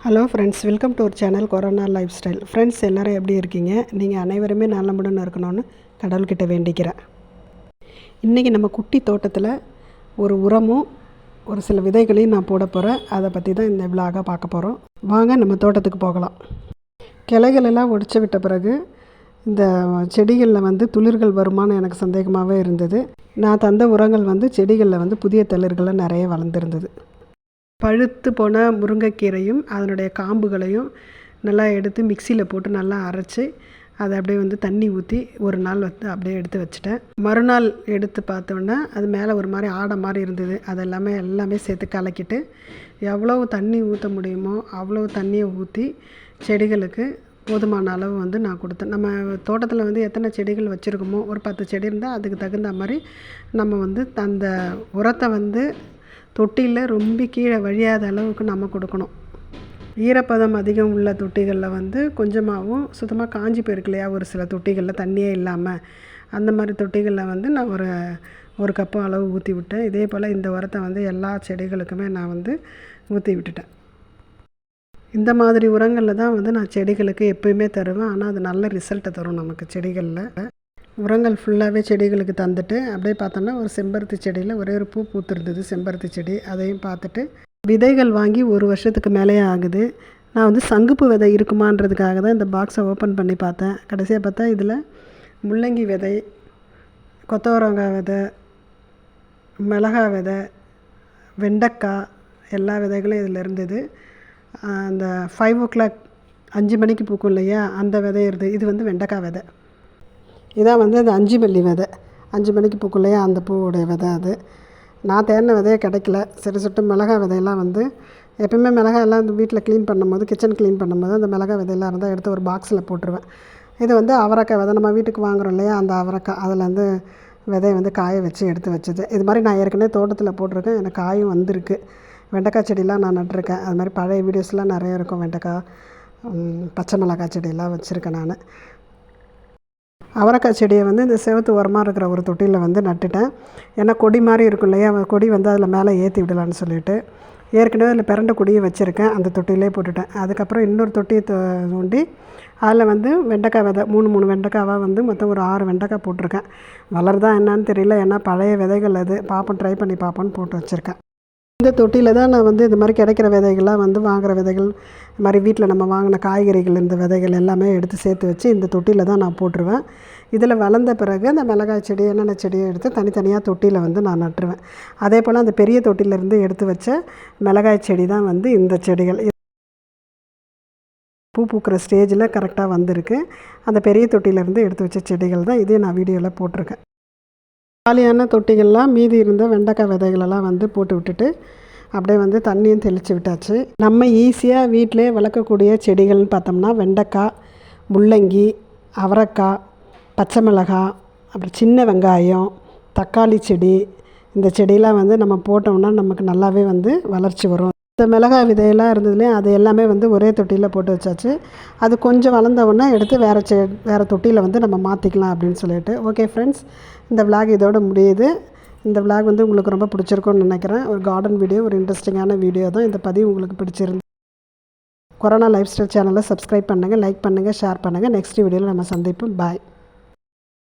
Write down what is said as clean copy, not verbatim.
Hello friends, welcome to our channel Corona Lifestyle. Friends, எல்லோரும் எப்படி இருக்கீங்க? நீங்கள் அனைவருமே நல்லமுடன் இருக்கணும்னு கடவுள்கிட்ட வேண்டிக்கிறேன். இன்றைக்கி நம்ம குட்டி தோட்டத்தில் ஒரு உரமும் ஒரு சில விதைகளையும் நான் போட போகிறேன். அதை பற்றி தான் இந்த விலாகாக பார்க்க போகிறோம். வாங்க நம்ம தோட்டத்துக்கு போகலாம். கிளைகள் எல்லாம் ஒடிச்சு விட்ட பிறகு இந்த செடிகளில் துளிர்கள் வருமானு எனக்கு சந்தேகமாகவே இருந்தது. நான் தந்த உரங்கள் செடிகளில் புதிய தளிர்களை நிறைய வளர்ந்துருந்தது. பழுத்து போன முருங்கைக்கீரையும் அதனுடைய காம்புகளையும் நல்லா எடுத்து மிக்சியில் போட்டு நல்லா அரைச்சி அதை அப்படியே தண்ணி ஊற்றி ஒரு நாள் அப்படியே எடுத்து வச்சுட்டேன். மறுநாள் எடுத்து பார்த்தோன்னா அது மேலே ஒரு மாதிரி ஆடை மாதிரி இருந்தது. எல்லாமே சேர்த்து கலக்கிட்டு எவ்வளோ தண்ணி ஊற்ற முடியுமோ அவ்வளோ தண்ணியை ஊற்றி செடிகளுக்கு போதுமான அளவு நான் கொடுத்தேன். நம்ம தோட்டத்தில் எத்தனை செடிகள் வச்சுருக்கோமோ ஒரு 10 செடி இருந்தால் அதுக்கு தகுந்த மாதிரி நம்ம அந்த உரத்தை தொட்டியில் ரொம்ப கீழே வழியாத அளவுக்கு நம்ம கொடுக்கணும். ஈரப்பதம் அதிகம் உள்ள தொட்டிகளில் கொஞ்சமாகவும் சுத்தமாக காஞ்சி போயிருக்கு இல்லையா, ஒரு சில தொட்டிகளில் தண்ணியே இல்லாமல் அந்த மாதிரி தொட்டிகளில் நான் ஒரு கப்பு அளவு ஊற்றி விட்டேன். இதே போல் இந்த உரத்தை எல்லா செடிகளுக்குமே நான் ஊற்றி விட்டுட்டேன். இந்த மாதிரி உரங்களில் தான் நான் செடிகளுக்கு எப்போயுமே தருவேன். ஆனால் அது நல்ல ரிசல்ட்டை தரும் நமக்கு. செடிகளில் உரங்கள் ஃபுல்லாகவே செடிகளுக்கு தந்துட்டு அப்படியே பார்த்தோன்னா ஒரு செம்பருத்தி செடியில் ஒரே ஒரு பூ பூத்துருந்தது. செம்பருத்தி செடி அதையும் பார்த்துட்டு விதைகள் வாங்கி 1 வருஷத்துக்கு மேலேயே ஆகுது. நான் சங்குப்பு விதை இருக்குமான்றதுக்காக தான் இந்த பாக்ஸை ஓப்பன் பண்ணி பார்த்தேன். கடைசியாக பார்த்தா இதில் முள்ளங்கி விதை, கொத்தவரங்காய் விதை, மிளகாய் விதை, வெண்டைக்காய் எல்லா விதைகளும் இதில் இருந்தது. அந்த 5 o'clock 5 மணிக்கு பூக்கும் இல்லையா, அந்த விதை இருந்தது. இது வெண்டைக்காய் விதை. இதான் அந்த 5 மல்லி விதை. 5 மணிக்கு பூக்குள்ளையா அந்த பூவுடைய விதை. அது நான் தேடின விதையே கிடைக்கல. சரி சொல்லிட்டு மிளகாய் விதையெல்லாம் எப்போயுமே மிளகாய் எல்லாம் வீட்டில் க்ளீன் பண்ணும்போது, கிச்சன் க்ளீன் பண்ணும்போது அந்த மிளகாய் விதையெல்லாம் இருந்தால் எடுத்து ஒரு பாக்ஸில் போட்டுருவேன். இது அவரைக்காய் விதை, நம்ம வீட்டுக்கு வாங்குகிறோம் இல்லையா, அந்த அவரைக்காய் அதில் விதையை காய வச்சு எடுத்து வச்சது. இது மாதிரி நான் ஏற்கனவே தோட்டத்தில் போட்டிருக்கேன். எனக்கு காயும் வந்திருக்கு. வெண்டைக்காய் செடியெலாம் நான் நட்டிருக்கேன். அது மாதிரி பழைய வீடியோஸ்லாம் நிறைய இருக்கும். வெண்டைக்காய், பச்சை மிளகாய் செடியெல்லாம் வச்சுருக்கேன் நான். அவரைக்காய் செடியை இந்த செவத்து ஓரமாக இருக்கிற ஒரு தொட்டியில் நட்டுட்டேன். ஏன்னா கொடி மாதிரி இருக்கும் இல்லையா, கொடி அதில் மேலே ஏற்றி விடலான்னு சொல்லிட்டு ஏற்கனவே அதில் பிறண்ட கொடியை வச்சுருக்கேன். அந்த தொட்டிலே போட்டுட்டேன். அதுக்கப்புறம் இன்னொரு தொட்டியை தோண்டி அதில் வெண்டைக்காய் விதை 3 வெண்டைக்காவாக மொத்தம் ஒரு 6 வெண்டைக்காய் போட்டிருக்கேன். வளருதா என்னான்னு தெரியல. ஏன்னா பழைய விதைகள் அது பார்ப்போம், ட்ரை பண்ணி பார்ப்போன்னு போட்டு வச்சுருக்கேன். இந்த தொட்டியில் தான் நான் இது மாதிரி கிடைக்கிற விதைகள்லாம் வாங்குகிற விதைகள், இது மாதிரி வீட்டில் நம்ம வாங்கின காய்கறிகள், இந்த விதைகள் எல்லாமே எடுத்து சேர்த்து வச்சு இந்த தொட்டியில் தான் நான் போட்டுருவேன். இதில் வளர்ந்த பிறகு அந்த மிளகாய் செடி என்னென்ன செடியை எடுத்து தனித்தனியாக தொட்டியில் நான் நட்டுருவேன். அதே போல் அந்த பெரிய தொட்டியிலேருந்து எடுத்து வச்ச மிளகாய் செடி தான் இந்த செடிகள். பூ பூக்கிற ஸ்டேஜில் கரெக்டாக வந்திருக்கு. அந்த பெரிய தொட்டியிலேருந்து எடுத்து வச்ச செடிகள் தான் இதே நான் வீடியோவில் போட்டிருக்கேன். காலியான தொட்டிகள்லாம் மீதி இருந்த வெண்டைக்காய் விதைகளெல்லாம் போட்டு விட்டுட்டு அப்படியே தண்ணியும் தெளித்து விட்டாச்சு. நம்ம ஈஸியாக வீட்டிலே வளர்க்கக்கூடிய செடிகள்னு பார்த்தோம்னா வெண்டைக்காய், முள்ளங்கி, அவரைக்காய், பச்சை மிளகாய், அப்புறம் சின்ன வெங்காயம், தக்காளி செடி. இந்த செடியெலாம் நம்ம போட்டோம்னா நமக்கு நல்லாவே வளர்ச்சி வரும். இந்த மிளகாய் விதையெல்லாம் இருந்ததுலேயே அது எல்லாமே ஒரே தொட்டியில் போட்டு வச்சாச்சு. அது கொஞ்சம் வளர்ந்தவுடனே எடுத்து வேறு தொட்டியில் நம்ம மாற்றிக்கலாம் அப்படின்னு சொல்லிட்டு. ஓகே ஃப்ரெண்ட்ஸ், இந்த விலாக் இதோட முடியுது. இந்த விலாக் உங்களுக்கு ரொம்ப பிடிச்சிருக்கும்னு நினைக்கிறேன். ஒரு கார்டன் வீடியோ, ஒரு இன்ட்ரெஸ்டிங்கான வீடியோ தான். இந்த பதிவு உங்களுக்கு பிடிச்சிருந்து கொரோனா லைஃப் ஸ்டைல் சேனலை சப்ஸ்கிரைப் பண்ணுங்கள், லைக் பண்ணுங்கள், ஷேர் பண்ணுங்கள். நெக்ஸ்ட் வீடியோவில் நம்ம சந்திப்போம். பாய்.